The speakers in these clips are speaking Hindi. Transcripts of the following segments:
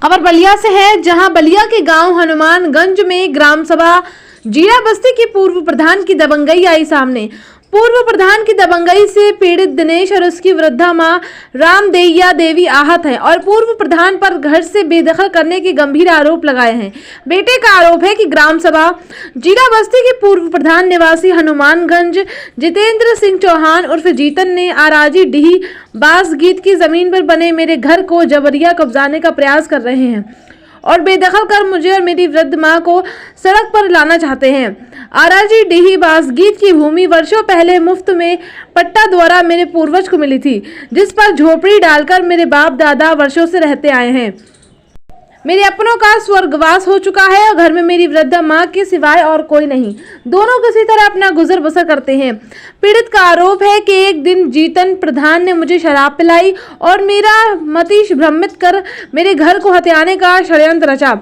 खबर बलिया से है, जहां बलिया के गांव हनुमानगंज में ग्राम सभा जीरा बस्ती की पूर्व प्रधान की दबंगई आई सामने। पूर्व प्रधान की दबंगई से पीड़ित दिनेश और उसकी वृद्धा मां रामदैया देवी आहत हैं और पूर्व प्रधान पर घर से बेदखल करने के गंभीर आरोप लगाए हैं। बेटे का आरोप है कि ग्राम सभा जीरा बस्ती के पूर्व प्रधान निवासी हनुमानगंज जितेंद्र सिंह चौहान उर्फ जीतन ने आराजी डीही बासगीत की जमीन पर बने मेरे घर को जबरिया कब्जाने का प्रयास कर रहे हैं और बेदखल कर मुझे और मेरी वृद्ध मां को सड़क पर लाना चाहते हैं। आराजी डीही बासगीत की भूमि वर्षों पहले मुफ्त में पट्टा द्वारा मेरे पूर्वज को मिली थी, जिस पर झोपड़ी डालकर मेरे बाप दादा वर्षों से रहते आए हैं। मेरे अपनों का स्वर्गवास हो चुका है और घर में मेरी वृद्ध मां के सिवाय और कोई नहीं। दोनों किसी तरह अपना गुजर बसर करते हैं। पीड़ित का आरोप है कि एक दिन जीतन प्रधान ने मुझे शराब पिलाई और मेरा मतीश भ्रमित कर मेरे घर को हथियाने का षड्यंत्र रचा।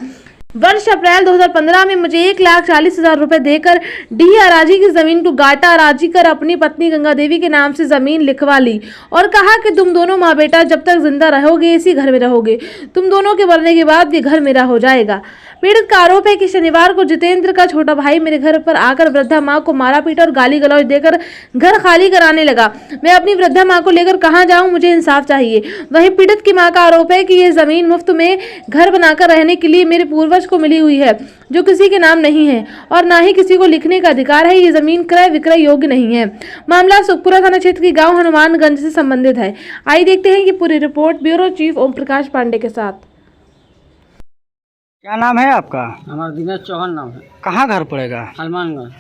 वर्ष अप्रैल 2015 में मुझे 1,40,000 रुपए देकर डीही अराजी की जमीन को गाटा अराजी कर अपनी पत्नी गंगा देवी के नाम से जमीन लिखवा ली और कहा कि तुम दोनों माँ बेटा जब तक जिंदा रहोगे इसी घर में रहोगे, तुम दोनों के मरने के बाद ये घर मेरा हो जाएगा। पीड़ित का आरोप है कि शनिवार को जितेंद्र का छोटा भाई मेरे घर पर आकर वृद्धा माँ को मारा पीटा और गाली गलौज देकर घर खाली कराने लगा। मैं अपनी वृद्धा माँ को लेकर कहाँ जाऊँ, मुझे इंसाफ चाहिए। वहीं पीड़ित की माँ का आरोप है कि ये जमीन मुफ्त में घर बनाकर रहने के लिए मेरे पूर्वज को मिली हुई है, जो किसी के नाम नहीं है और ना ही किसी को लिखने का अधिकार है। ये जमीन क्रय विक्रय योग्य नहीं है। मामला सुखपुरा थाना क्षेत्र के गांव हनुमानगंज से संबंधित है। आइए देखते हैं कि पूरी report bureau chief Om Prakash Pandey के साथ। क्या नाम है आपका? हमारा दिनेश चौहान नाम है। कहाँ घर पड़ेगा? हनुमानगंज।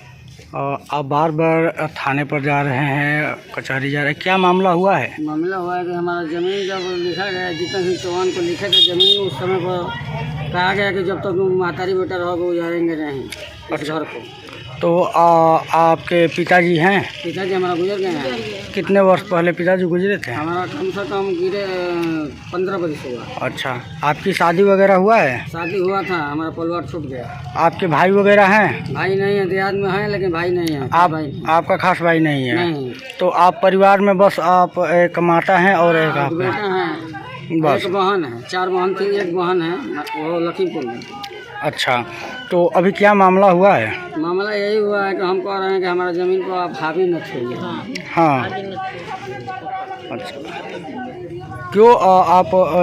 आप बार बार थाने पर जा रहे हैं, कचहरी जा रहे हैं, क्या मामला हुआ है? मामला हुआ है कि हमारा ज़मीन जब लिखा गया, जीतन सिंह चौहान को लिखे थे ज़मीन, उस समय पर कहा गया कि जब तक तुम मातारी बेटा रहोगे उजारेंगे नहीं इस घर को। तो आपके पिताजी हैं? पिताजी हमारा गुजर गए हैं। कितने वर्ष पहले पिताजी गुजरे थे? हमारा कम से कम गिरे 15 बरस हुआ। अच्छा, आपकी शादी वगैरह हुआ है? शादी हुआ था, हमारा परिवार छूट गया। आपके भाई वगैरह हैं? भाई नहीं है, देहात में है लेकिन भाई नहीं है। आपका खास भाई नहीं है? नहीं। तो आप परिवार में बस आप एक माता हैं और एक आप बेटा है, बस? एक बहन है, 4 बहन थी, एक बहन है वो लखीमपुर में। अच्छा, तो अभी क्या मामला हुआ है? मामला यही हुआ है कि हम कह रहे हैं कि हमारा ज़मीन को आप हावी न छोड़िए। हाँ, अच्छा, क्यों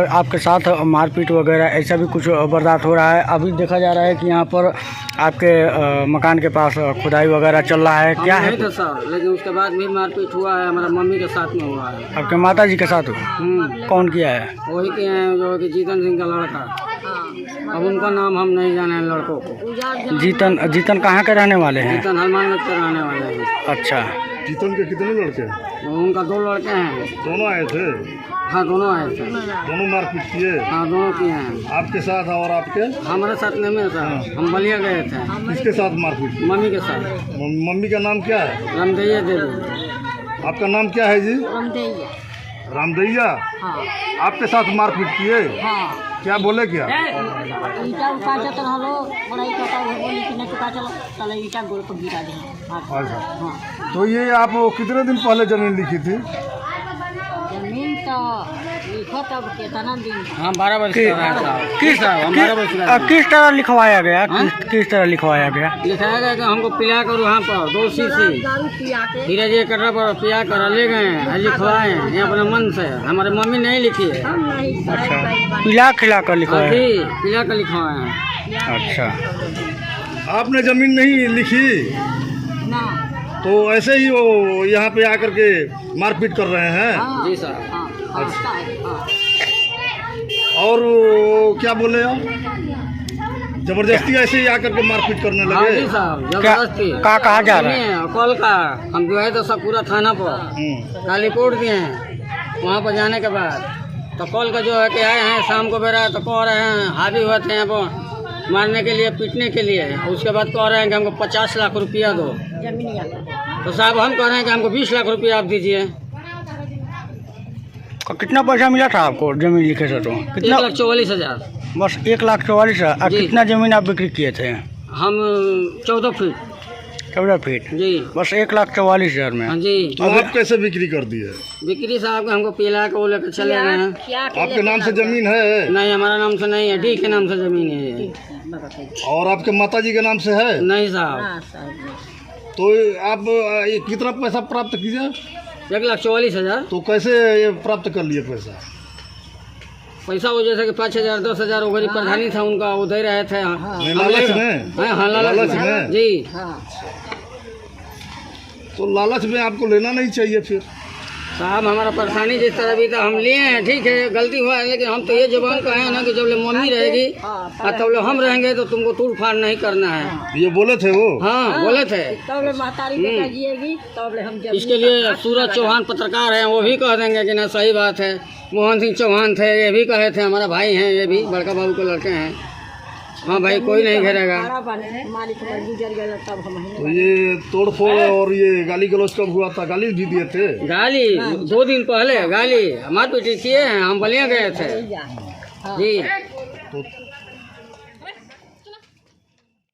आपके साथ मारपीट वगैरह ऐसा भी कुछ बर्दाश्त हो रहा है? अभी देखा जा रहा है कि यहाँ पर आपके मकान के पास खुदाई वगैरह चल रहा है, क्या है? नहीं था सर, लेकिन उसके बाद भी मारपीट हुआ है, हमारा मम्मी के साथ में हुआ है। आपके माता जी के साथ हुआ? कौन किया है? वही के हैं जो कि जीतन सिंह का लड़का। अब उनका नाम हम नहीं जाने लड़कों को। जीतन कहाँ के रहने वाले हैं? जीतन हनुमानगंज के रहने वाले हैं। अच्छा, जीतन के कितने लड़के हैं? उनका 2 लड़के हैं। दोनों आए थे? हाँ, दोनों आए थे। दोनों मारपीट किए? हाँ, दोनों किए हैं। आपके साथ और आपके? हमारे साथ नहीं है सर, हम बलिया गए थे। किसके साथ मारपीट? मम्मी के साथ। मम्मी का नाम क्या है? रामदैया देवी। आपका नाम क्या है जी? रामदैया। रामदैया? हाँ। आपके साथ मारपीट किए? हाँ। क्या बोले? क्या ईटा उठा चल हलो बड़ाई करता है, बोली कि नहीं चुका चलो चलो ईटा गोल पर गिरा दे। अच्छा, हाँ। तो ये आप कितने दिन पहले जमीन लिखी थी? जमीन तो लिखो तब कितना दिन? हाँ, 12 वर्ष किस तरह लिखवाया गया? किस तरह लिखवाया गया? लिखाया गया कि हमको पिला कर वहाँ पर 2 शीशी धीरे धीरे कर पर पिया कर ले गए, लिखवाए हैं अपने मन से। हमारे मम्मी नहीं लिखी है। अच्छा, पिला खिला कर लिखवाया? पिला कर लिखवाए हैं। अच्छा, आपने जमीन नहीं लिखी ना, तो ऐसे ही वो यहाँ पे आकर के मारपीट कर रहे हैं? जी सर। अच्छा। और क्या बोले आप? जबरदस्ती ऐसे ही आकर के मारपीट करने लगे? जी साहब, जबरदस्ती। कहाँ जा रहे हैं? कॉल का हम जो है तो सब पूरा थाना पर का रिपोर्ट दिए हैं। वहाँ पर जाने के बाद तो कॉल का जो है कि आए हैं शाम को बेरा, तो कह रहे हैं हावी हुए थे यहाँ पर मारने के लिए, पीटने के लिए। उसके बाद कह रहे हैं कि हमको 50 लाख रुपया दो। तो साहब हम कह रहे हैं कि हमको 20 लाख रुपया आप दीजिए। कितना पैसा मिला था आपको जमीन लिखे से? तो कितना? 1,44,000। बस 1,44,000। कितना जमीन आप बिक्री किए थे? हम 14 फीट। 14 फीट जी बस 1,44,000 में। हाँ जी। तो आप कैसे बिक्री कर दी है? बिक्री साहब को हमको पिला के वो लेकर चले गए हैं। आपके नाम से जमीन है? नहीं, हमारा नाम से नहीं है, डी के नाम से जमीन है। और आपके माता जी के नाम से है? नहीं साहब। तो आप ये कितना पैसा प्राप्त कीजिए? 1,44,000। तो कैसे ये प्राप्त कर लिए पैसा? पैसा वो जैसे कि 5,000 10,000 वो गरीब प्रधानी था उनका, वो दे रहे थे। नहीं, लालच में? हाँ, लालच में जी। तो लालच में आपको लेना नहीं चाहिए फिर। साहब हमारा परेशानी जिस तरह भी था हम लिए हैं, ठीक है गलती हुआ है, लेकिन हम तो ये जबान का है ना कि जब ले मम्मी रहेगी और तब ले हम रहेंगे तो तुमको तूड़ फाड़ नहीं करना है। ये बोले थे वो? हाँ बोले थे। इसके लिए सूरज चौहान पत्रकार हैं, वो भी कह देंगे कि ना सही बात है। मोहन सिंह चौहान थे, ये भी कहे थे, हमारा भाई हैं, ये भी बड़का बाबू के लड़के हैं। हाँ भाई, कोई नहीं घेरेगा। तो ये तोड़फोड़ और ये गाली गलौज कब हुआ था? गाली भी दिए थे? गाली 2 दिन पहले गाली मारपीट किए हैं, हम बलिया गए थे जी। तो